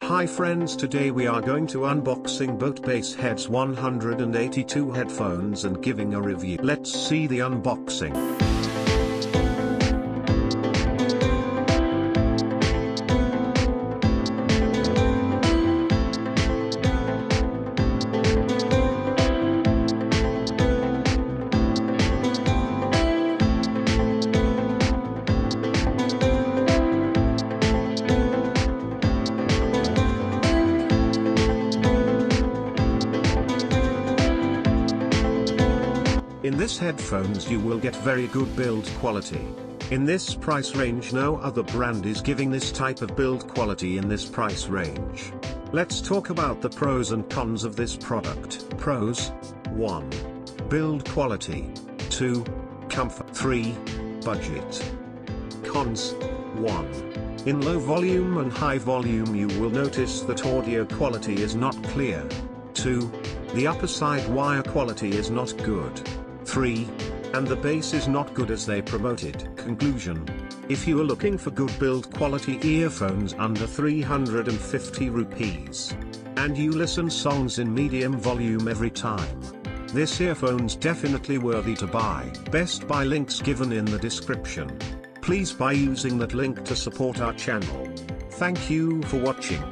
Hi friends, today we are going to unboxing both Bassheads 182 headphones and giving a review. Let's see the unboxing. In this headphones you will get very good build quality. In this price range no other brand is giving this type of build quality in this price range. Let's talk about the pros and cons of this product. Pros: 1. Build quality. 2. Comfort. 3. Budget. Cons: 1. In low volume and high volume you will notice that audio quality is not clear. 2. The upper side wire quality is not good. 3. And the bass is not good as they promoted. Conclusion: if you are looking for good build quality earphones under 350 rupees, and you listen songs in medium volume every time, this earphone's definitely worthy to buy. Best buy links given in the description. Please buy using that link to support our channel. Thank you for watching.